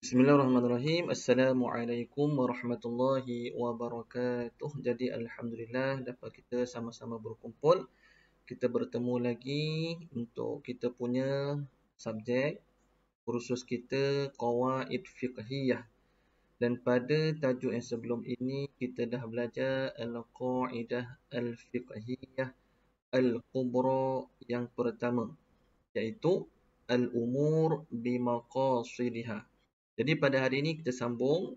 Bismillahirrahmanirrahim. Assalamualaikum warahmatullahi wabarakatuh. Jadi Alhamdulillah dapat kita sama-sama berkumpul. Kita bertemu lagi untuk kita punya subjek kursus kita Qawaid Fiqhiyah. Dan pada tajuk yang sebelum ini kita dah belajar Al-Qa'idah Al-Fiqhiyah Al-Kubra yang pertama, iaitu Al-Umur Bimaqasidiha. Jadi pada hari ini kita sambung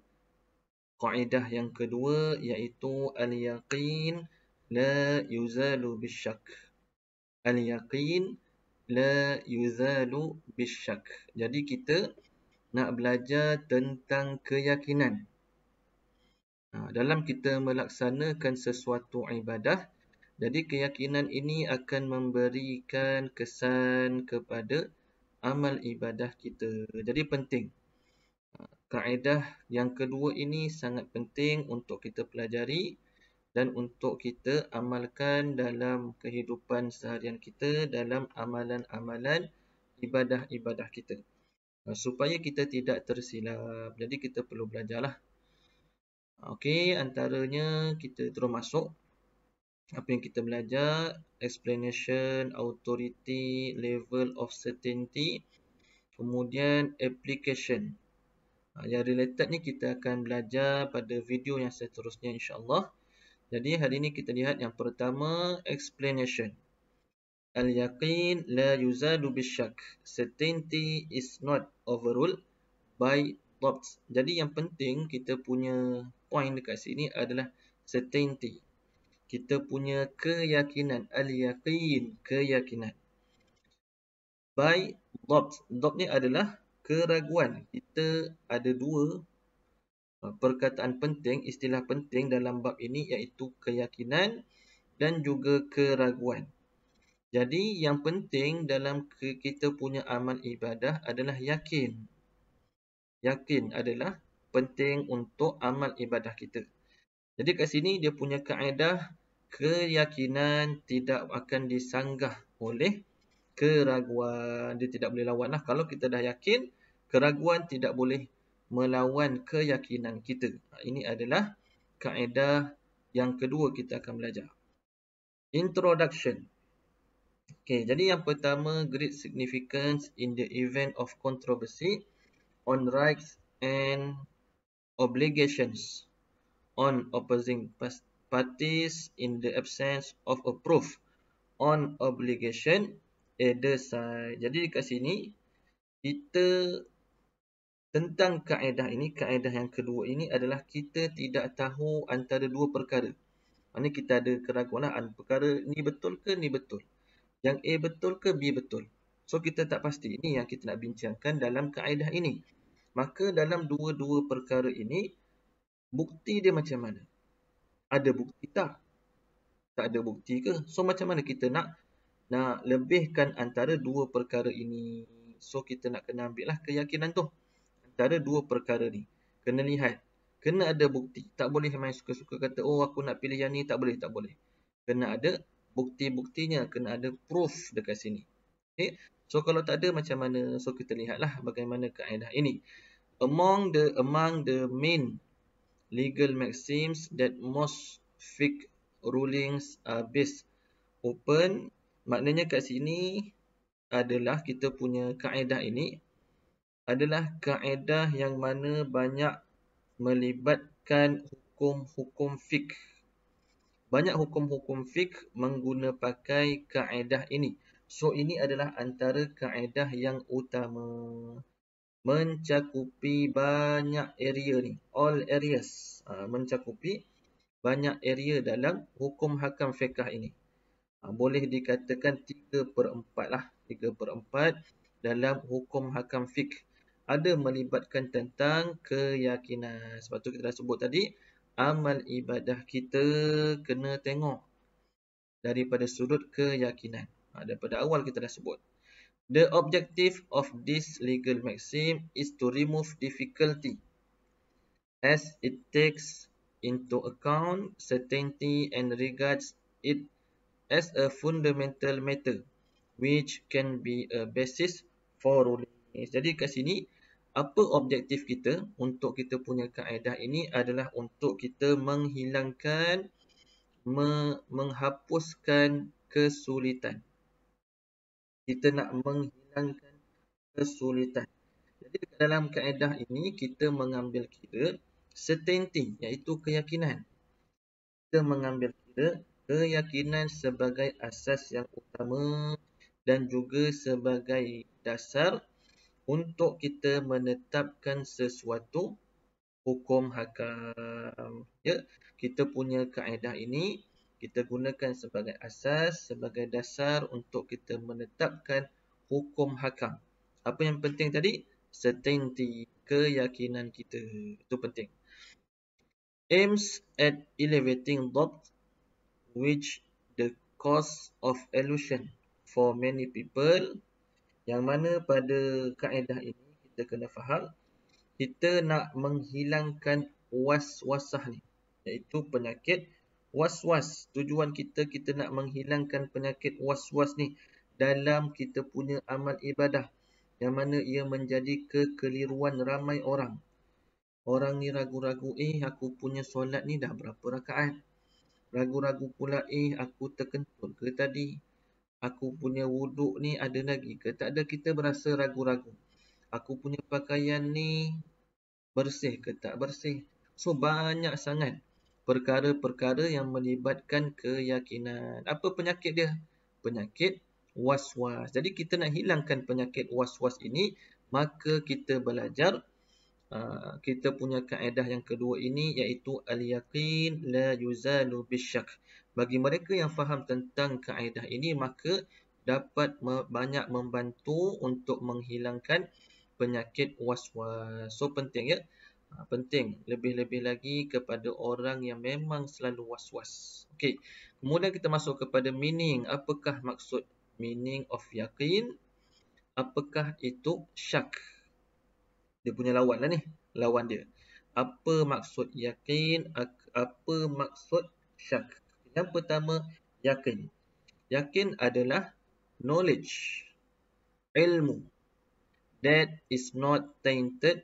kaedah yang kedua, iaitu al-yaqin la yuzalu bisyak. Al-yaqin la yuzalu bisyak. Jadi kita nak belajar tentang keyakinan. Dalam kita melaksanakan sesuatu ibadah, jadi keyakinan ini akan memberikan kesan kepada amal ibadah kita. Jadi penting. Kaedah yang kedua ini sangat penting untuk kita pelajari dan untuk kita amalkan dalam kehidupan seharian kita, dalam amalan-amalan ibadah-ibadah kita. Supaya kita tidak tersilap. Jadi kita perlu belajarlah. Okey, antaranya kita terus masuk. Apa yang kita belajar? Explanation, authority, level of certainty. Kemudian application. Yang related ni kita akan belajar pada video yang seterusnya insya-Allah. Jadi hari ini kita lihat yang pertama, explanation. Al-yaqin la yuzalu bisyak. Certainty is not overruled by doubts. Jadi yang penting kita punya point dekat sini adalah certainty. Kita punya keyakinan, al-yaqin, keyakinan. By doubts. Doubt ni adalah keraguan. Kita ada dua perkataan penting, istilah penting dalam bab ini, iaitu keyakinan dan juga keraguan. Jadi yang penting dalam kita punya amal ibadah adalah yakin. Yakin adalah penting untuk amal ibadah kita. Jadi kat sini dia punya kaedah, keyakinan tidak akan disanggah oleh keraguan. Dia tidak boleh lawan lah. Kalau kita dah yakin, keraguan tidak boleh melawan keyakinan kita. Ini adalah kaedah yang kedua kita akan belajar. Introduction. Okey, jadi yang pertama, great significance in the event of controversy on rights and obligations on opposing parties in the absence of a proof on obligation either side. Jadi kat sini kita tentang kaedah ini, kaedah yang kedua ini adalah kita tidak tahu antara dua perkara. Maksudnya kita ada keraguan lah, perkara ni betul ke ni betul. Yang A betul ke B betul. So kita tak pasti. Ini yang kita nak bincangkan dalam kaedah ini. Maka dalam dua-dua perkara ini, bukti dia macam mana? Ada bukti tak? Tak ada bukti ke? So macam mana kita nak lebihkan antara dua perkara ini? So kita nak kena ambil lah keyakinan tu. Antara dua perkara ni. Kena lihat. Kena ada bukti. Tak boleh main suka-suka kata, oh aku nak pilih yang ni. Tak boleh, tak boleh. Kena ada bukti-buktinya. Kena ada proof dekat sini. Okay? So kalau tak ada macam mana? So kita lihatlah bagaimana kaedah ini. Among the main legal maxims that most fiqh rulings are based upon. Maknanya kat sini adalah kita punya kaedah ini adalah kaedah yang mana banyak melibatkan hukum-hukum fiqh. Banyak hukum-hukum fiqh mengguna pakai kaedah ini. So ini adalah antara kaedah yang utama. Mencakupi banyak area ni. All areas. Mencakupi banyak area dalam hukum hakam fiqh ini. Boleh dikatakan 3/4 lah. 3/4 dalam hukum hakam fiqh. Ada melibatkan tentang keyakinan. Sebab tu kita dah sebut tadi, amal ibadah kita kena tengok daripada sudut keyakinan. Daripada awal kita dah sebut. The objective of this legal maxim is to remove difficulty as it takes into account certainty and regards it as a fundamental matter which can be a basis for ruling. Jadi kat sini Apa objektif kita untuk kita punya kaedah ini adalah untuk kita menghilangkan, menghapuskan kesulitan. Kita nak menghilangkan kesulitan. Jadi dalam kaedah ini kita mengambil kira certainty, iaitu keyakinan. Kita mengambil kira keyakinan sebagai asas yang utama dan juga sebagai dasar untuk kita menetapkan sesuatu hukum hakam. Ya, kita punya kaedah ini kita gunakan sebagai asas, sebagai dasar untuk kita menetapkan hukum hakam. Apa yang penting tadi? Certainty, keyakinan kita. Itu penting. Aims at elevating doubt, which the cause of illusion for many people. Yang mana pada kaedah ini kita kena faham, kita nak menghilangkan was-wasah ni, iaitu penyakit was-was. Tujuan kita nak menghilangkan penyakit was-was ni dalam kita punya amal ibadah, yang mana ia menjadi kekeliruan ramai orang. Orang ni ragu-ragu, aku punya solat ni dah berapa rakaat? Ragu-ragu pula, aku terkentut ke tadi? Aku punya wuduk ni ada lagi ke tak ada? Kita berasa ragu-ragu. Aku punya pakaian ni bersih ke tak bersih? So, banyak sangat perkara-perkara yang melibatkan keyakinan. Apa penyakit dia? Penyakit was-was. Jadi, kita nak hilangkan penyakit was-was ini, maka kita belajar kita punya kaedah yang kedua ini, iaitu al-yaqin la yuzalu bisyak. Bagi mereka yang faham tentang kaedah ini, maka dapat banyak membantu untuk menghilangkan penyakit was-was. So, penting ya. Penting. Lebih-lebih lagi kepada orang yang memang selalu was-was. Okey. Kemudian kita masuk kepada meaning. Apakah maksud meaning of yaqin? Apakah itu syak? Dia punya lawan lah ni. Lawan dia. Apa maksud yakin? Apa maksud syak? Yang pertama, yakin. Yakin adalah knowledge, ilmu, that is not tainted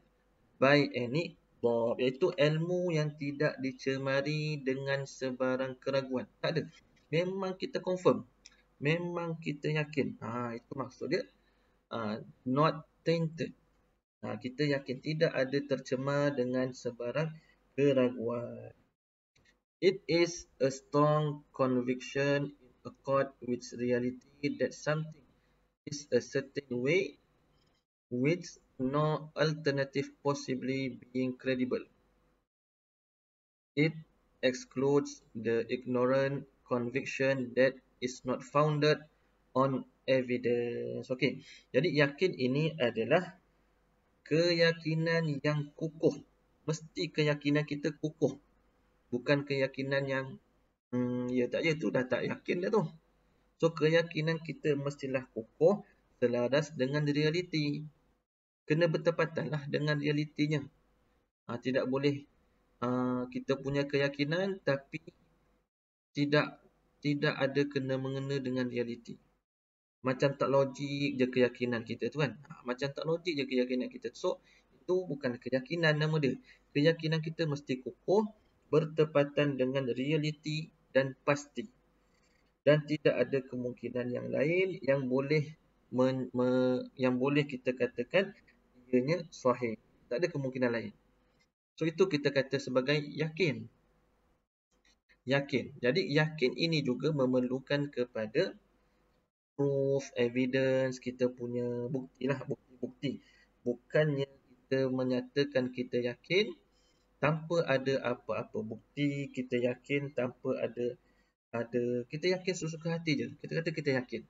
by any doubt. Iaitu ilmu yang tidak dicemari dengan sebarang keraguan. Tak ada. Memang kita confirm. Memang kita yakin. Itu maksud dia. Not tainted. Kita yakin tidak ada tercemar dengan sebarang keraguan. It is a strong conviction in accord with reality that something is a certain way with no alternative possibly being credible. It excludes the ignorant conviction that is not founded on evidence. Okey, jadi yakin ini adalah keyakinan yang kukuh. Mesti keyakinan kita kukuh. Bukan keyakinan yang ya tak ya tu dah tak yakin dah tu. So keyakinan kita mestilah kukuh selaras dengan realiti. Kena bertepatanlah dengan realitinya. Tidak boleh kita punya keyakinan tapi tidak ada kena-mengena dengan realiti. Macam tak logik je keyakinan kita tu kan. Macam tak logik je keyakinan kita. So, itu bukan keyakinan nama dia. Keyakinan kita mesti kukuh, bertepatan dengan realiti dan pasti. Dan tidak ada kemungkinan yang lain yang boleh kita katakan ianya sahih. Tak ada kemungkinan lain. So, itu kita kata sebagai yakin. Yakin. Jadi, yakin ini juga memerlukan kepada proof, evidence, kita punya bukti lah, bukti-bukti. Bukannya kita menyatakan kita yakin tanpa ada apa-apa bukti, kita yakin tanpa ada kita yakin sesuka hati je. Kita kata kita yakin.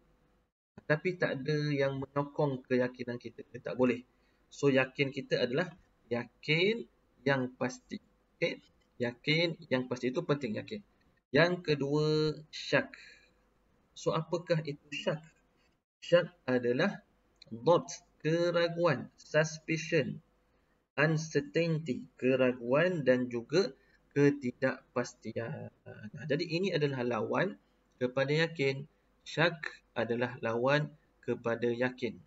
Tapi tak ada yang menyokong keyakinan kita. Tak boleh. So, yakin kita adalah yakin yang pasti. Okay? Yakin yang pasti. Itu penting yakin. Yang kedua, syak. So, apakah itu syak? Syak adalah doubt, keraguan, suspicion, uncertainty, keraguan dan juga ketidakpastian. Jadi ini adalah lawan kepada yakin. Syak adalah lawan kepada yakin.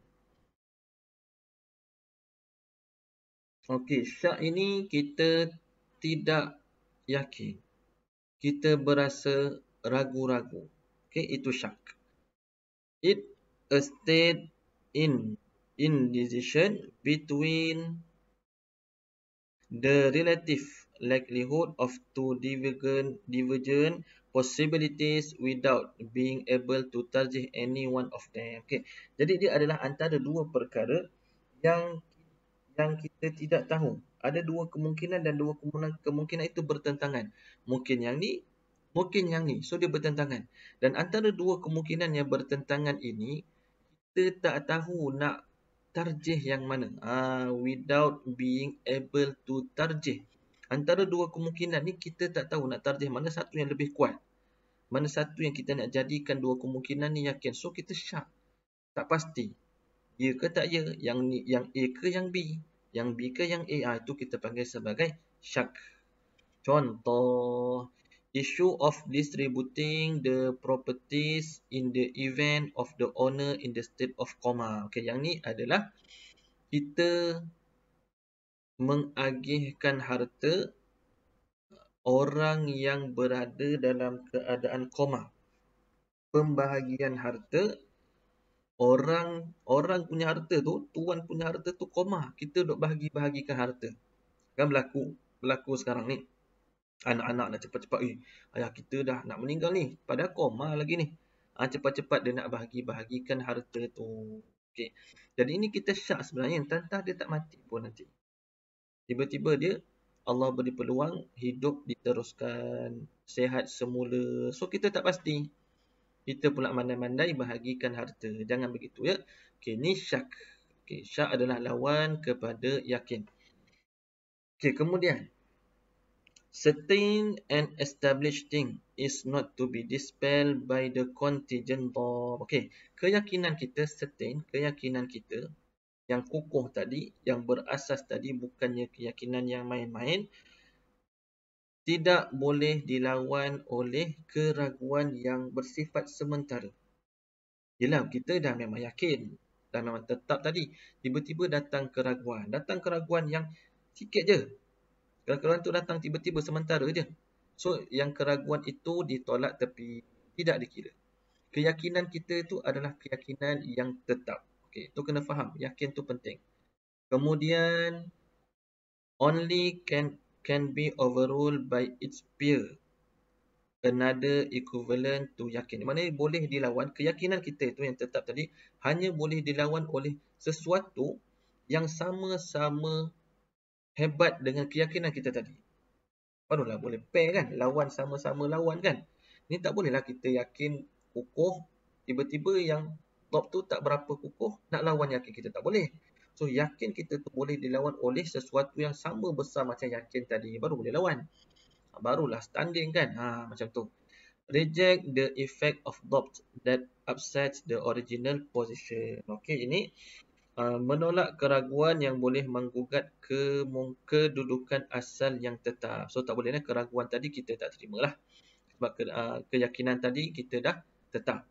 Okey, syak ini kita tidak yakin. Kita berasa ragu-ragu. Okey, itu syak. It a state in indecision between the relative likelihood of two divergent possibilities without being able to tarjih any one of them. Okay. Jadi dia adalah antara dua perkara yang kita tidak tahu. Ada dua kemungkinan dan dua kemungkinan itu bertentangan. Mungkin yang ni, mungkin yang ni. So dia bertentangan. Dan antara dua kemungkinan yang bertentangan ini, kita tak tahu nak tarjih yang mana. Without being able to tarjih. Antara dua kemungkinan ni kita tak tahu nak tarjih mana satu yang lebih kuat. Mana satu yang kita nak jadikan dua kemungkinan ni yakin. So kita syak. Tak pasti. Ya ke tak ya? Yang A ke yang B? Yang B ke yang A? Itu kita panggil sebagai syak. Contoh. Issue of distributing the properties in the event of the owner in the state of coma. Okay, yang ni adalah kita mengagihkan harta orang yang berada dalam keadaan koma. Pembahagian harta orang punya harta tu, tuan punya harta tu koma. Kita duk bahagi-bahagikan harta. Kan berlaku sekarang ni. Anak-anak nak cepat-cepat, ayah kita dah nak meninggal ni. Padahal koma lagi ni. Cepat-cepat dia nak bahagi-bahagikan harta tu. Okay. Jadi ini kita syak sebenarnya. Entah dia tak mati pun nanti. Tiba-tiba dia Allah beri peluang hidup diteruskan, sehat semula. So kita tak pasti. Kita pula mandai-mandai bahagikan harta. Jangan begitu ya. Okey, ni syak. Okey, syak adalah lawan kepada yakin. Okey, kemudian certain and established thing is not to be dispelled by the contingent of. Okey, keyakinan kita certain, keyakinan kita yang kukuh tadi, yang berasas tadi, bukannya keyakinan yang main-main, tidak boleh dilawan oleh keraguan yang bersifat sementara. Yelah, kita dah memang yakin, dah memang tetap tadi. Tiba-tiba datang keraguan. Datang keraguan yang sikit je. Keraguan tu datang tiba-tiba sementara je. So, yang keraguan itu ditolak tepi, tidak dikira. Keyakinan kita itu adalah keyakinan yang tetap. Okey, tu kena faham. Yakin tu penting. Kemudian, only can be overruled by its peer. Another equivalent to yakin. Maknanya boleh dilawan. Keyakinan kita itu yang tetap tadi hanya boleh dilawan oleh sesuatu yang sama-sama hebat dengan keyakinan kita tadi. Barulah boleh pair kan. Lawan sama-sama lawan kan. Ini tak bolehlah kita yakin kukuh. Tiba-tiba yang top tu tak berapa kukuh. Nak lawan yakin kita tak boleh. So yakin kita tu boleh dilawan oleh sesuatu yang sama besar macam yakin tadi. Baru boleh lawan. Barulah standing kan. Macam tu. Reject the effect of doubt that upsets the original position. Okey, ini menolak keraguan yang boleh menggugat kedudukan asal yang tetap. So tak bolehlah keraguan tadi kita tak terimalah. Sebab keyakinan tadi kita dah tetap.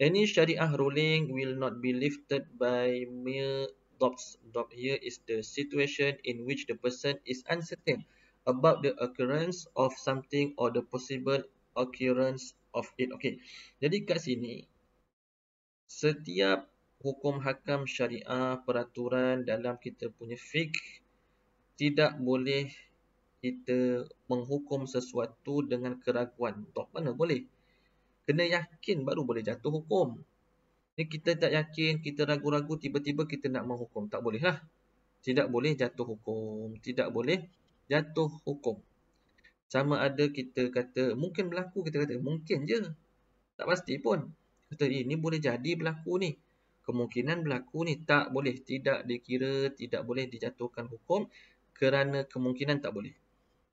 Any syariah ruling will not be lifted by mere doubts. Doubt here is the situation in which the person is uncertain about the occurrence of something or the possible occurrence of it. Okay. Jadi kat sini, setiap hukum hakam syariah, peraturan dalam kita punya fiqh, tidak boleh kita menghukum sesuatu dengan keraguan. Doubt mana boleh? Kena yakin baru boleh jatuh hukum. Ni kita tak yakin, kita ragu-ragu, tiba-tiba kita nak menghukum. Tak boleh lah. Tidak boleh jatuh hukum. Tidak boleh jatuh hukum. Sama ada kita kata, mungkin berlaku, kita kata, mungkin je. Tak pasti pun. Kata, ini boleh jadi berlaku ni. Kemungkinan berlaku ni. Tak boleh. Tidak dikira, tidak boleh dijatuhkan hukum kerana kemungkinan tak boleh.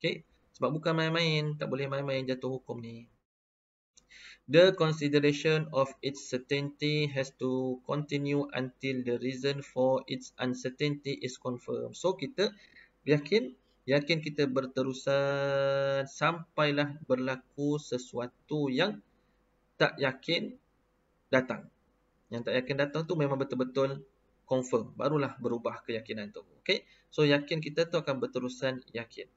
Okay? Sebab bukan main-main. Tak boleh main-main jatuh hukum ni. The consideration of its certainty has to continue until the reason for its uncertainty is confirmed. So, kita yakin kita berterusan sampailah berlaku sesuatu yang tak yakin datang. Yang tak yakin datang tu memang betul-betul confirm. Barulah berubah keyakinan tu. Okay? So, yakin kita tu akan berterusan yakin.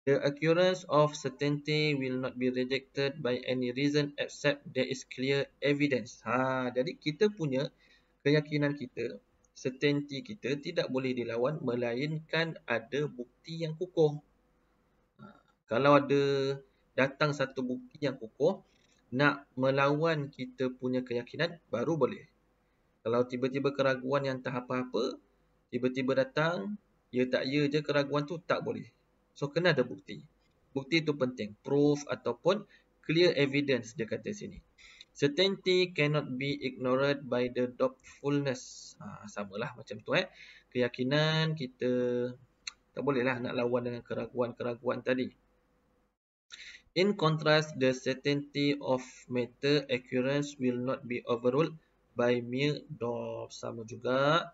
The occurrence of certainty will not be rejected by any reason except there is clear evidence. Jadi kita punya keyakinan kita, certainty kita tidak boleh dilawan melainkan ada bukti yang kukuh. Kalau ada datang satu bukti yang kukuh, nak melawan kita punya keyakinan baru boleh. Kalau tiba-tiba keraguan yang tak apa-apa, tiba-tiba datang, ya tak ya je keraguan tu, tak boleh. So, kena ada bukti. Bukti tu penting. Proof ataupun clear evidence dia kata sini. Certainty cannot be ignored by the doubtfulness. Samalah macam tu. Keyakinan kita tak bolehlah nak lawan dengan keraguan-keraguan tadi. In contrast, the certainty of matter occurrence will not be overruled by mere doubt. Sama juga,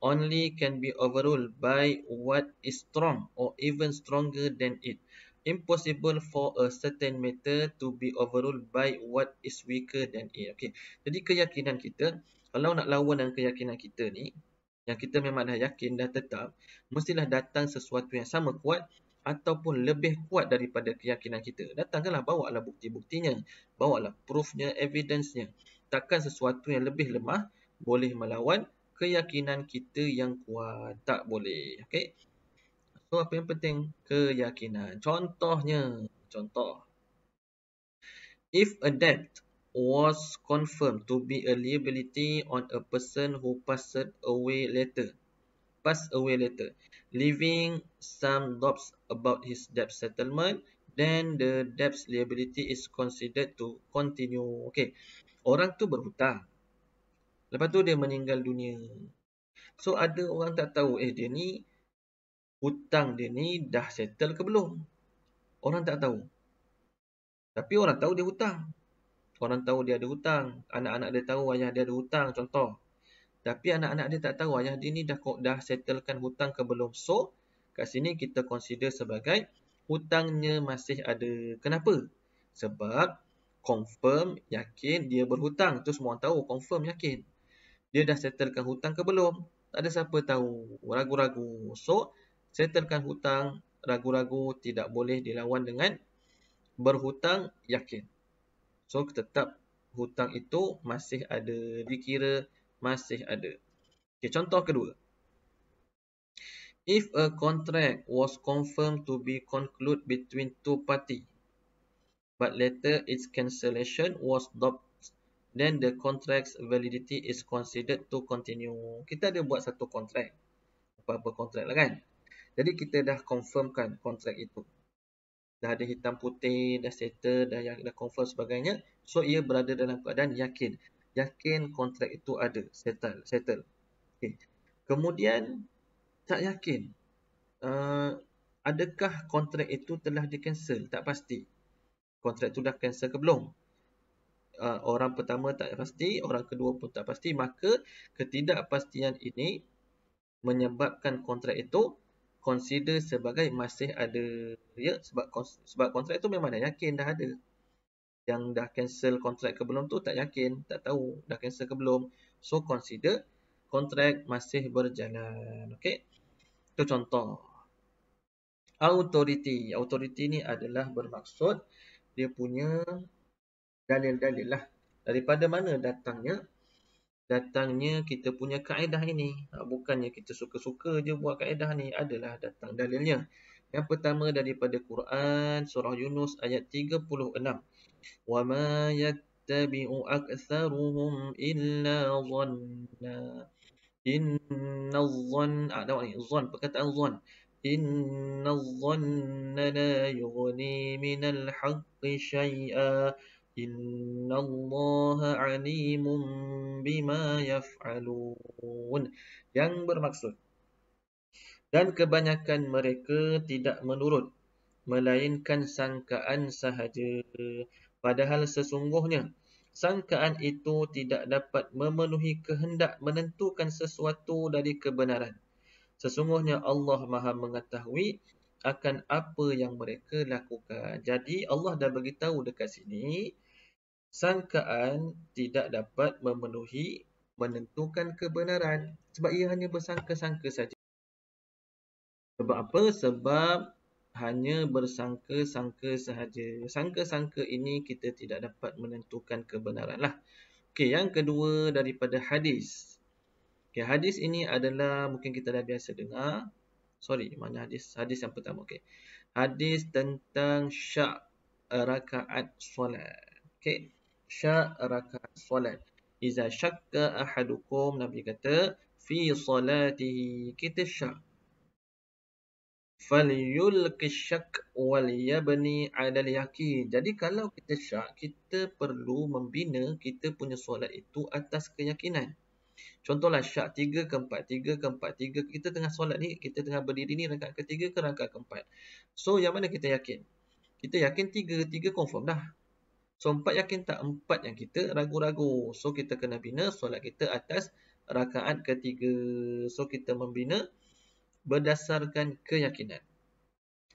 only can be overruled by what is strong or even stronger than it. Impossible for a certain matter to be overruled by what is weaker than it. Okay. Jadi keyakinan kita, kalau nak lawan dengan keyakinan kita ni, yang kita memang dah yakin, dah tetap, mestilah datang sesuatu yang sama kuat ataupun lebih kuat daripada keyakinan kita. Datangkanlah, bawalah bukti-buktinya, bawalah proofnya, evidence-nya. Takkan sesuatu yang lebih lemah boleh melawan keyakinan kita yang kuat. Tak boleh. Okay? So, apa yang penting? Keyakinan. Contohnya, if a debt was confirmed to be a liability on a person who passed away later, leaving some doubts about his debt settlement, then the debt's liability is considered to continue. Okay, orang tu berhutang. Lepas tu dia meninggal dunia. So, ada orang tak tahu, dia ni, hutang dia ni dah settle ke belum? Orang tak tahu. Tapi orang tahu dia hutang. Orang tahu dia ada hutang. Anak-anak dia tahu ayah dia ada hutang, contoh. Tapi anak-anak dia tak tahu ayah dia ni dah settlekan hutang ke belum. So, kat sini kita consider sebagai hutangnya masih ada. Kenapa? Sebab confirm, yakin dia berhutang. Tu semua orang tahu, confirm, yakin. Dia dah settlekan hutang ke belum? Tak ada siapa tahu. Ragu-ragu. So, settlekan hutang, ragu-ragu, tidak boleh dilawan dengan berhutang, yakin. So, tetap hutang itu masih ada, dikira masih ada. Okay, contoh kedua. If a contract was confirmed to be concluded between two parties, but later its cancellation was doubted, then the contract's validity is considered to continue. Kita ada buat satu kontrak. Apa-apa kontrak lah kan. Jadi kita dah confirmkan kontrak itu. Dah ada hitam putih, dah settle, dah confirm sebagainya. So, ia berada dalam keadaan yakin. Yakin kontrak itu ada, settle. Okay. Kemudian, tak yakin. Adakah kontrak itu telah di-cancel? Tak pasti. Kontrak itu dah cancel ke belum? Orang pertama tak pasti, orang kedua pun tak pasti. Maka, ketidakpastian ini menyebabkan kontrak itu consider sebagai masih ada. Ya, sebab kontrak itu memang dah yakin dah ada. Yang dah cancel kontrak ke belum tu tak yakin, tak tahu dah cancel ke belum. So, consider kontrak masih berjalan. Okay. Itu contoh. Authority. Authority ni adalah bermaksud dia punya dalil-dalil lah. Daripada mana datangnya? Datangnya kita punya kaedah ini. Bukannya kita suka-suka je buat kaedah ni. Adalah datang dalilnya. Yang pertama daripada Quran, surah Yunus ayat 36. وَمَا يَتَّبِعُ أَكْثَرُهُمْ إِلَّا ظَنًّا إِنَّ الظَّنَّ zon, perkataan zon. إِنَّ الظَّنَّ لَا يُغْنِي مِنَ الْحَقِّ شَيْئًا Innallaha alimun bima yaf'alun. Yang bermaksud, dan kebanyakan mereka tidak menurut, melainkan sangkaan sahaja. Padahal sesungguhnya, sangkaan itu tidak dapat memenuhi kehendak menentukan sesuatu dari kebenaran. Sesungguhnya Allah Maha mengetahui akan apa yang mereka lakukan. Jadi Allah dah beritahu dekat sini, sangkaan tidak dapat memenuhi menentukan kebenaran. Sebab ia hanya bersangka-sangka saja. Sebab apa? Sebab hanya bersangka-sangka sahaja. Sangka-sangka ini kita tidak dapat menentukan kebenaran lah. Okey, yang kedua daripada hadis. Okey, hadis ini adalah mungkin kita dah biasa dengar. Sorry, mana hadis? Hadis yang pertama. Okey. Hadis tentang syak rakaat solat. Okey. Syak rakaat solat. Iza syakka ahadukum, Nabi kata, fi salatihi. Kita syak. Falyulqi syak wal yabni 'alal yakin. Jadi kalau kita syak, kita perlu membina kita punya solat itu atas keyakinan. Contohlah syak 3 ke 4, 3 ke 4, 3. Kita tengah solat ni, kita tengah berdiri ni rakaat ketiga ke rakaat keempat. So yang mana kita yakin? Kita yakin 3, 3 confirm dah. So 4 yakin tak? 4 yang kita ragu-ragu. So kita kena bina solat kita atas rakaat ketiga. So kita membina berdasarkan keyakinan.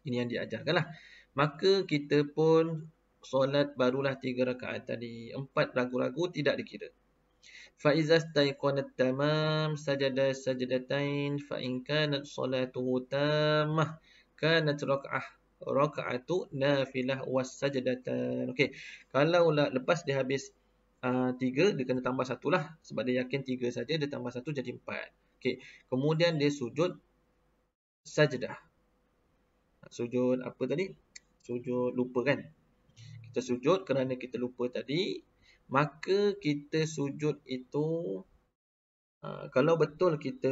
Ini yang diajarkan lah. Maka kita pun solat barulah 3 rakaat tadi. 4 ragu-ragu tidak dikira. فَإِذَا اسْتَيْقَنَ التَّمَامُ سَجَدَ سَجْدَتَيْنِ فَإِنْ كَانَتْ صَلَاتُهُ تَامَّةً كَانَتْ رَكْعَةُ نَافِلَةٍ وَالسَّجْدَتَانِ. Okey, kalau lepas dia habis 3, dia kena tambah 1 lah. Sebab dia yakin 3 saja, dia tambah 1 jadi 4. Okey, kemudian dia sujud sajdah. Sujud apa tadi? Sujud lupa kan? Kita sujud kerana kita lupa tadi. Maka kita sujud itu, kalau betul kita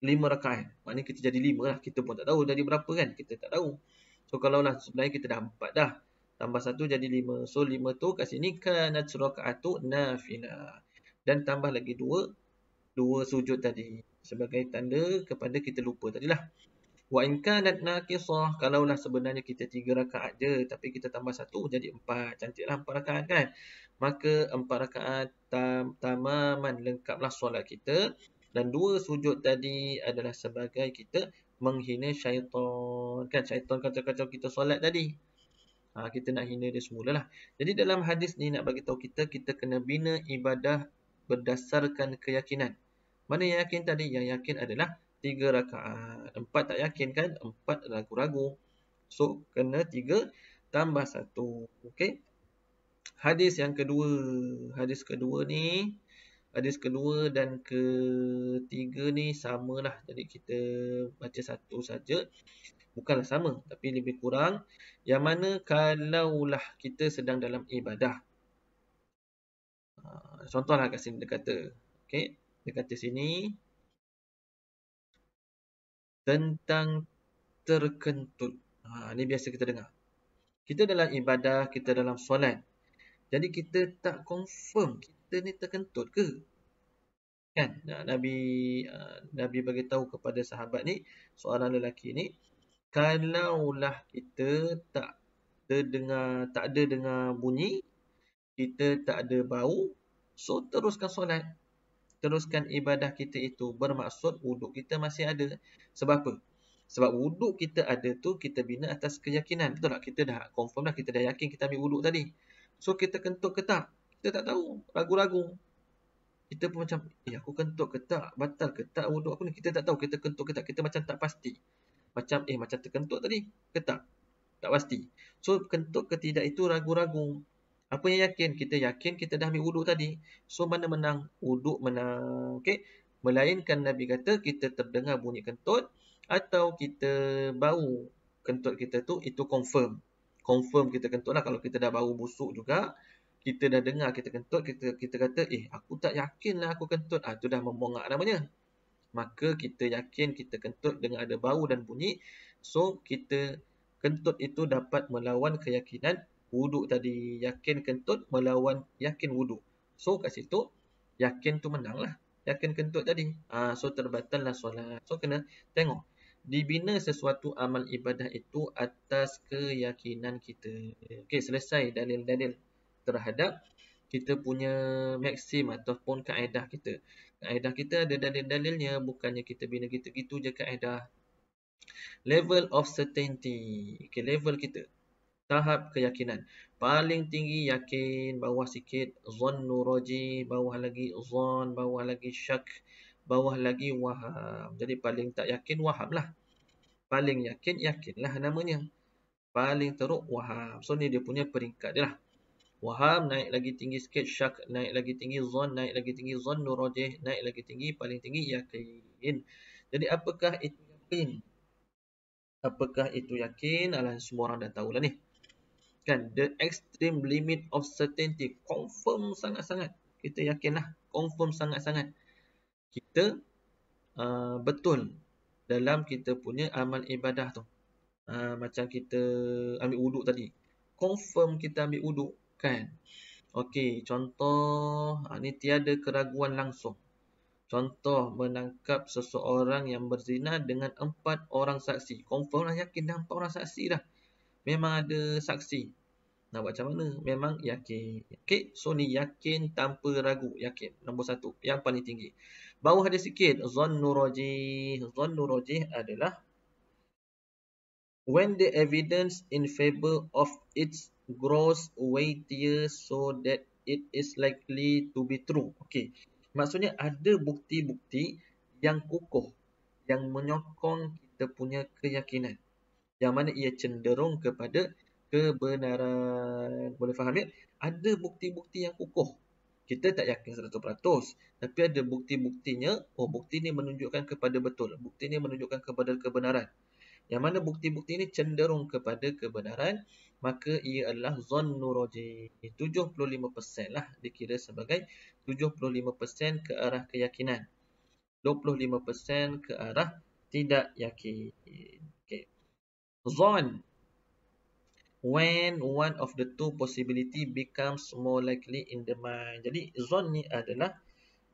5 rakaat, maknanya kita jadi 5 lah. Kita pun tak tahu jadi berapa kan? Kita tak tahu. So kalau lah sebenarnya kita dah 4 dah. Tambah 1 jadi 5. So 5 tu kat sini kanat raka'atu nafilah. Dan tambah lagi 2 sujud tadi. Sebagai tanda kepada kita lupa tadilah. Wa in kanat naqisah, kalaulah sebenarnya kita 3 rakaat je tapi kita tambah 1 jadi 4. Cantiklah 4 rakaat kan? Maka 4 rakaat tamaman, lengkaplah solat kita, dan 2 sujud tadi adalah sebagai kita menghina syaitan. Kan syaitan kacau-kacau kita solat tadi. Kita nak hina dia semulalah. Jadi dalam hadis ni nak bagi tahu kita kena bina ibadah berdasarkan keyakinan. Mana yang yakin tadi? Yang yakin adalah 3 rakaat. 4 tak yakin kan? 4 ragu-ragu. So, kena 3 tambah 1. Okey. Hadis yang kedua. Hadis kedua dan ketiga ni samalah. Jadi, kita baca satu saja. Bukanlah sama, tapi lebih kurang. Yang mana kalaulah kita sedang dalam ibadah. Contohlah kat sini dia kata. Okey. Dia kata sini tentang terkentut. Ini biasa kita dengar. Kita dalam ibadah, kita dalam solat. Jadi kita tak confirm kita ni terkentut ke? Kan? Nabi bagi tahu kepada sahabat ni, seorang lelaki ni, kalaulah kita tak ada dengar bunyi, kita tak ada bau, so teruskan solat. Teruskan ibadah kita itu, bermaksud wuduk kita masih ada. Sebab apa? Sebab wuduk kita ada tu kita bina atas keyakinan. Betul tak? Kita dah confirm dah, kita dah yakin kita ambil wuduk tadi. So kita kentut ke tak? Kita tak tahu, ragu-ragu. Kita pun macam, aku kentut ke tak? Batal ke tak wuduk aku ni? Kita tak tahu kita kentut ke tak. Kita macam tak pasti. Macam terkentut tadi ke tak? Tak pasti. So kentut ke tidak itu ragu-ragu. Apa yang yakin? Kita yakin kita dah ambil wuduk tadi. So mana menang? Wuduk menang. Okey. Melainkan Nabi kata kita terdengar bunyi kentut atau kita bau kentut kita tu, itu confirm. Confirm kita kentut lah. Kalau kita dah bau busuk juga, kita dah dengar kita kentut, kita kata, aku tak yakin lah aku kentut. Itu dah membongak namanya. Maka kita yakin kita kentut dengan ada bau dan bunyi. So kita kentut itu dapat melawan keyakinan wuduk tadi. Yakin kentut melawan yakin wuduk. So kat situ yakin tu menang lah. Yakin kentut tadi. So terbatal lah solat. So kena tengok. Dibina sesuatu amal ibadah itu atas keyakinan kita. Okey, selesai dalil-dalil terhadap kita punya maksim ataupun kaedah kita. Kaedah kita ada dalil-dalilnya. Bukannya kita bina gitu-gitu je kaedah. Level of certainty. Okay, level kita. Tahap keyakinan. Paling tinggi yakin, bawah sikit zannu raji, bawah lagi zan, bawah lagi syak, bawah lagi waham. Jadi paling tak yakin waham lah. Paling yakin, yakinlah namanya. Paling teruk waham. So ni dia punya peringkat dia lah. Waham naik lagi tinggi sikit, syak naik lagi tinggi, zon naik lagi tinggi, zon nurojih naik lagi tinggi, paling tinggi yakin. Jadi apakah itu yakin? Apakah itu yakin? Alah, semua orang dah tahulah ni. Kan, the extreme limit of certainty. Confirm sangat-sangat. Kita yakinlah. Confirm sangat-sangat. Kita betul dalam kita punya amal ibadah tu. Macam kita ambil wuduk tadi. Confirm kita ambil wuduk. Kan? Okey, contoh. Ni tiada keraguan langsung. Contoh, menangkap seseorang yang berzina dengan 4 orang saksi. Confirm lah, yakin dah 4 orang saksi dah. Memang ada saksi. Nak buat macam mana? Memang yakin. Okay, so ni yakin tanpa ragu. Yakin. Nombor 1. Yang paling tinggi. Bawah ada sikit. Zannu rajih. Zannu rajih adalah when the evidence in favor of its grows weightier so that it is likely to be true. Okay. Maksudnya ada bukti-bukti yang kukuh. Yang menyokong kita punya keyakinan. Yang mana ia cenderung kepada kebenaran. Boleh faham ya? Ada bukti-bukti yang kukuh. Kita tak yakin 100%. Tapi ada bukti-buktinya. Oh, bukti ni menunjukkan kepada betul. Bukti ni menunjukkan kepada kebenaran. Yang mana bukti-bukti ini cenderung kepada kebenaran. Maka ia adalah zannu rajih. 75% lah dikira sebagai 75% ke arah keyakinan. 25% ke arah tidak yakin. Okay. Zon. When one of the two possibility becomes more likely in the mind. Jadi, zon ni adalah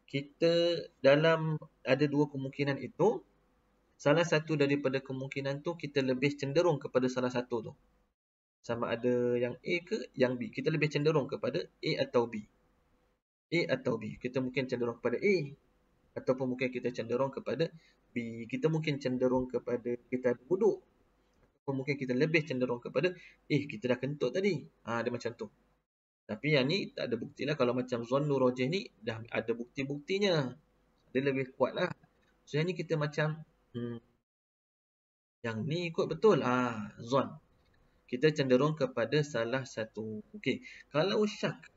kita dalam ada dua kemungkinan itu. Salah satu daripada kemungkinan tu kita lebih cenderung kepada salah satu tu. Sama ada yang A ke yang B. Kita lebih cenderung kepada A atau B. A atau B. Kita mungkin cenderung kepada A. Ataupun mungkin kita cenderung kepada B. Kita mungkin cenderung kepada kita duduk. Mungkin kita lebih cenderung kepada kita dah kentut tadi. Dia macam tu. Tapi yang ni tak ada bukti lah. Kalau macam zannu rajih ni dah ada bukti-buktinya. Dia lebih kuat lah. So yang ni kita macam yang ni ikut betul. Zon. Kita cenderung kepada salah satu. Okey. Kalau syak.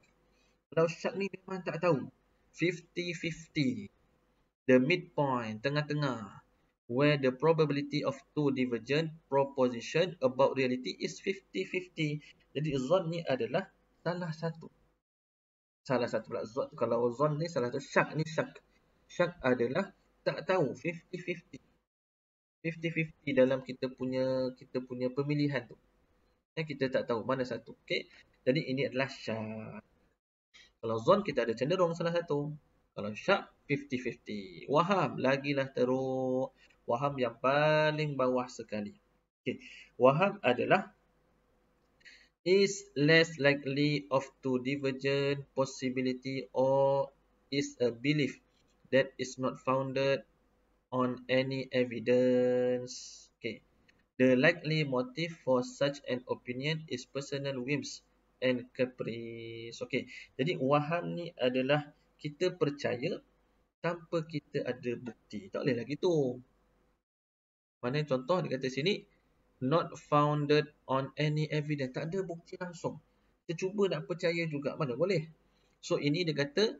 Kalau syak ni memang tak tahu. 50-50. The midpoint. Tengah-tengah. Where the probability of two divergent proposition about reality is 50-50. Jadi zon ni adalah salah satu. Salah satu pula. Kalau zon ni salah satu. Syak ni syak. Syak adalah tak tahu. 50-50. 50-50 dalam kita punya pemilihan tu. Kita tak tahu mana satu. Okay? Jadi ini adalah syak. Kalau zon kita ada cenderung salah satu. Kalau syak 50-50. Waham lagilah teruk. Waham yang paling bawah sekali. Okay. Waham adalah is less likely of two divergent possibility or is a belief that is not founded on any evidence. Okay. The likely motive for such an opinion is personal whims and caprice. Okay. Jadi waham ni adalah kita percaya tanpa kita ada bukti. Tak boleh lagi tu. Mana contoh dia kata sini, not founded on any evidence. Tak ada bukti langsung. Kita cuba nak percaya juga. Mana boleh. So ini dia kata,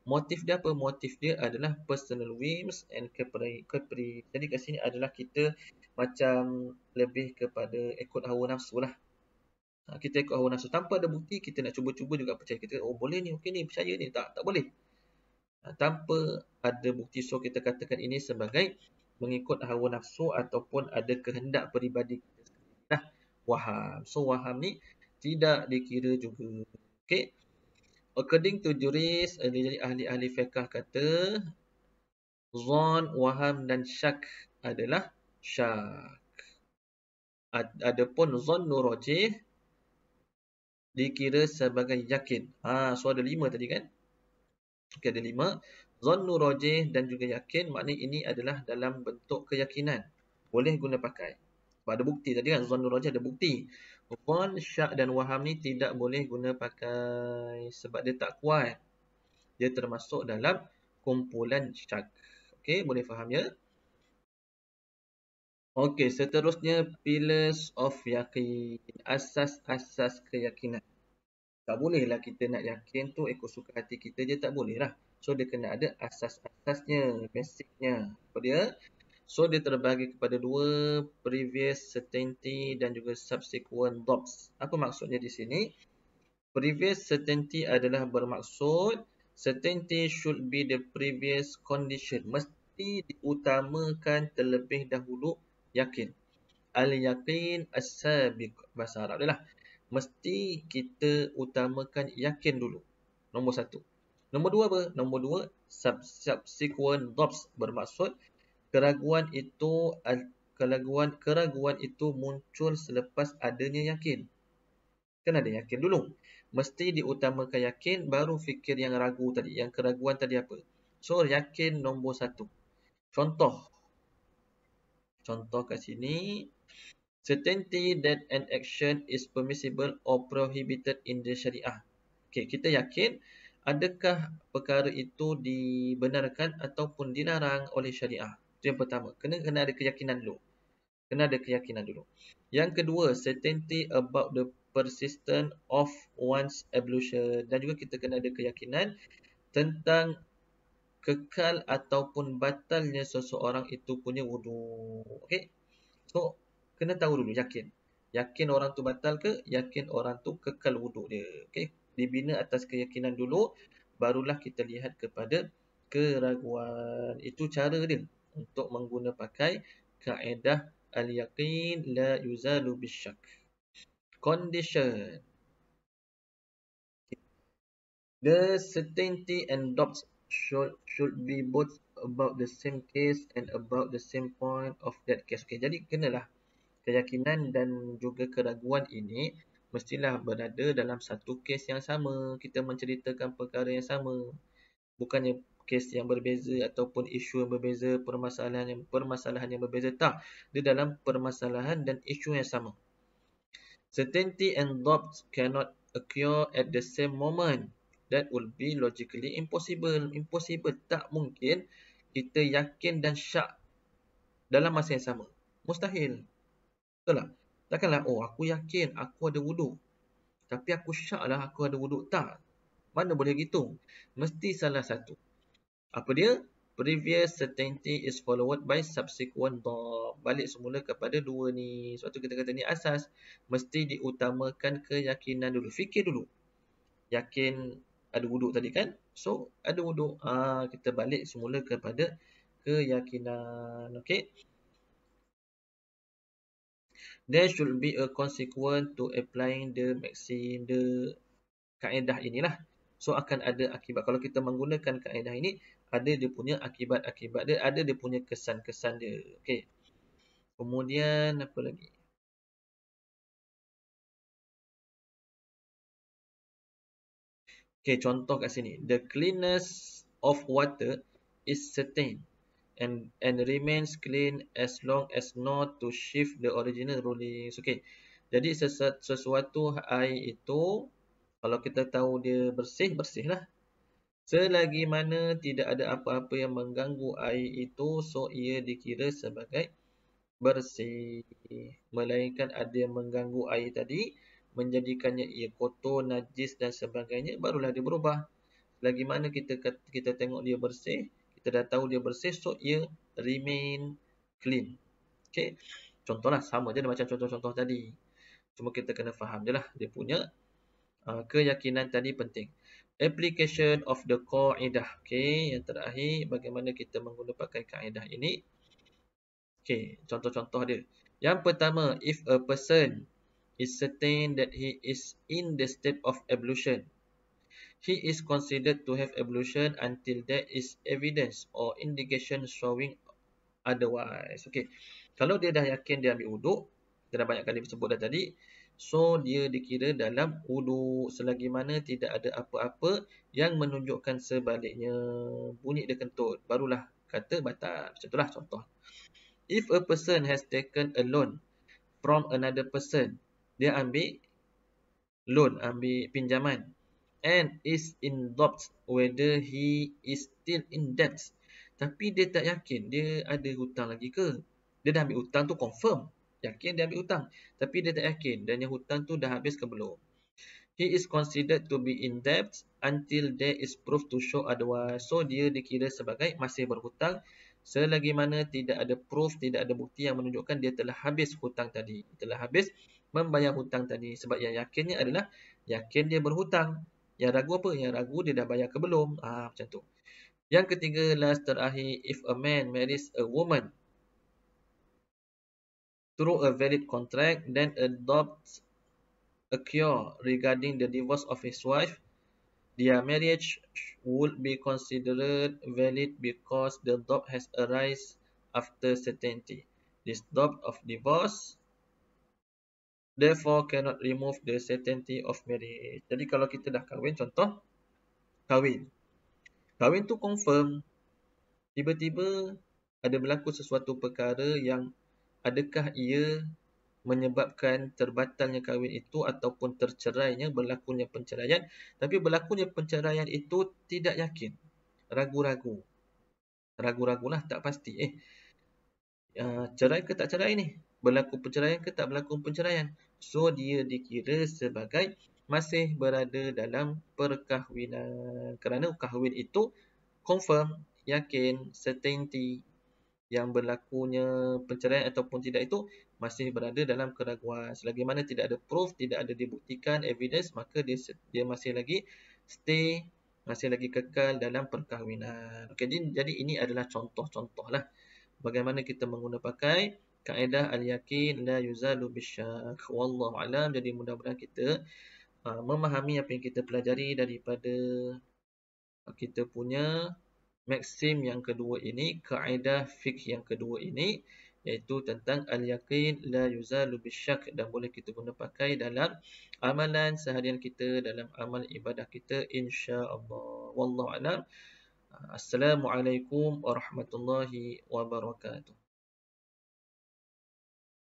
motif dia apa? Motif dia adalah personal whims and caprice. Jadi kat sini adalah kita macam lebih kepada ikut hawa nafsu lah. Kita ikut hawa nafsu. Tanpa ada bukti, kita nak cuba-cuba juga percaya. Kita boleh ni, okey ni, percaya ni. Tak boleh. Tanpa ada bukti, so kita katakan ini sebagai mengikut hawa nafsu ataupun ada kehendak peribadi kita sendiri. Waham. So waham ni tidak dikira juga. Okay. According to juris, jadi ahli-ahli fiqh kata zon, waham dan syak adalah syak. Adapun zannu rajih dikira sebagai yakin. So ada 5 tadi kan? Okay, ada 5. Zannu rajih dan juga yakin, maknanya ini adalah dalam bentuk keyakinan. Boleh guna pakai. Sebab ada bukti tadi kan, zannu rajih ada bukti. Zon, syak dan waham ni tidak boleh guna pakai sebab dia tak kuat. Dia termasuk dalam kumpulan syak. Okey, boleh faham ya? Okey, seterusnya pillars of yakin. Asas-asas keyakinan. Tak bolehlah kita nak yakin tu ikut suka hati kita je, tak boleh lah. So, dia kena ada asas-asasnya, basicnya. Apa dia? So, dia terbahagi kepada dua, previous certainty dan juga subsequent doubts. Apa maksudnya di sini? Previous certainty adalah bermaksud certainty should be the previous condition. Mesti diutamakan terlebih dahulu yakin. Al-yaqin as-sabiq. Bahasa Arab dia lah. Mesti kita utamakan yakin dulu. Nombor satu. Nombor dua apa? Nombor dua, subsequent doubts. Bermaksud keraguan itu muncul selepas adanya yakin. Kan ada yakin dulu. Mesti diutamakan yakin, baru fikir yang ragu tadi. Yang keraguan tadi apa? So, yakin nombor satu. Contoh kat sini. Certainty that an action is permissible or prohibited in the Syariah. Okay, kita yakin adakah perkara itu dibenarkan ataupun dilarang oleh Syariah. Itu yang pertama. Kena ada keyakinan dulu. Yang kedua, certainty about the persistence of one's ablution. Dan juga kita kena ada keyakinan tentang kekal ataupun batalnya seseorang itu punya wudu. Okey. So, kena tahu dulu, yakin. Yakin orang tu batal ke? Yakin orang tu kekal wuduk dia. Okey. Dibina atas keyakinan dulu, barulah kita lihat kepada keraguan. Itu cara dia untuk mengguna pakai kaedah al-yaqin la yuzalu bisyak. Condition. The certainty and doubts should be both about the same case and about the same point of that case. Okay, jadi kenalah keyakinan dan juga keraguan ini mestilah berada dalam satu kes yang sama. Kita menceritakan perkara yang sama. Bukannya kes yang berbeza ataupun isu yang berbeza, permasalahan yang berbeza. Tak. Dia dalam permasalahan dan isu yang sama. Certainty and doubts cannot occur at the same moment. That would be logically impossible. Impossible. Tak mungkin kita yakin dan syak dalam masa yang sama. Mustahil. Betul tak? Takkanlah, aku yakin aku ada wuduk. Tapi aku syak lah aku ada wuduk. Tak. Mana boleh gitu? Mesti salah satu. Apa dia? Previous certainty is followed by subsequent doubt. Balik semula kepada dua ni. Sebab tu kita kata ni asas. Mesti diutamakan keyakinan dulu. Fikir dulu. Yakin ada wuduk tadi kan? So, ada wuduk. Kita balik semula kepada keyakinan. Okay? There should be a consequence to applying the maxim, the kaedah inilah. So, akan ada akibat. Kalau kita menggunakan kaedah ini, ada dia punya akibat-akibat dia, ada dia punya kesan-kesan dia. Okay. Kemudian, apa lagi? Okay, contoh kat sini. The cleanness of water is certain and remains clean as long as not to shift the original rulings. Okay. Jadi, sesuatu air itu, kalau kita tahu dia bersih, bersihlah. Selagi mana tidak ada apa-apa yang mengganggu air itu, so ia dikira sebagai bersih. Melainkan ada yang mengganggu air tadi, menjadikannya ia kotor, najis dan sebagainya, barulah dia berubah. Selagi mana kita tengok dia bersih, kita dah tahu dia bersih, so ia remain clean. Okay. Contohlah, sama je macam contoh-contoh tadi. Cuma kita kena faham je lah dia punya keyakinan tadi penting. Application of the kaedah. Okay, yang terakhir, bagaimana kita menggunakan pakai kaedah ini. Okay, contoh-contoh dia. Yang pertama, if a person is certain that he is in the state of ablution, he is considered to have ablution until there is evidence or indication showing otherwise. Okay, kalau dia dah yakin dia ambil wuduk, kita dah banyak kali sebut dah tadi, so dia dikira dalam wuduk selagi mana tidak ada apa-apa yang menunjukkan sebaliknya. Bunyi dia kentut, barulah kata batal. Macam itulah contoh. If a person has taken a loan from another person, dia ambil loan, ambil pinjaman, and is in doubt whether he is still in debt, tapi dia tak yakin dia ada hutang lagi ke. Dia dah ambil hutang tu confirm. Yakin dia ambil hutang. Tapi dia tak yakin dan yang hutang tu dah habis ke belum. He is considered to be in debt until there is proof to show otherwise. So, dia dikira sebagai masih berhutang selagi mana tidak ada proof, tidak ada bukti yang menunjukkan dia telah habis hutang tadi. Telah habis membayar hutang tadi. Sebab yang yakinnya adalah yakin dia berhutang. Yang ragu apa? Yang ragu dia dah bayar ke belum. Macam tu. Yang ketiga, last terakhir, if a man marries a woman through a valid contract, then adopts a cure regarding the divorce of his wife, their marriage would be considered valid because the doubt has arisen after certainty. This doubt of divorce therefore cannot remove the certainty of marriage. Jadi kalau kita dah kahwin, contoh, kahwin. Kahwin tu confirm, tiba-tiba ada berlaku sesuatu perkara yang adakah ia menyebabkan terbatalnya kahwin itu ataupun tercerainya, berlakunya penceraian. Tapi berlakunya penceraian itu tidak yakin. Ragu-ragu. Ragu-ragulah, tak pasti. Cerai ke tak cerai ni? Berlaku perceraian ke tak berlaku perceraian? So, dia dikira sebagai masih berada dalam perkahwinan. Kerana kahwin itu confirm, yakin, certainty. Yang berlakunya perceraian ataupun tidak itu masih berada dalam keraguan. Selagi mana tidak ada proof, tidak ada dibuktikan evidence, maka dia masih lagi stay, masih lagi kekal dalam perkahwinan. Okey, jadi ini adalah contoh-contoh lah bagaimana kita menggunakan pakai kaedah al-yakin la yuzalu bisyak. Wallahu alam. Jadi mudah-mudahan kita memahami apa yang kita pelajari daripada kita punya Maksim yang kedua ini, kaedah fiqh yang kedua ini, iaitu tentang al-yaqin la yuzalu bisyak, dan boleh kita guna pakai dalam amalan seharian kita, dalam amal ibadah kita, insya-Allah. Wallahu a'lam. Assalamualaikum warahmatullahi wabarakatuh.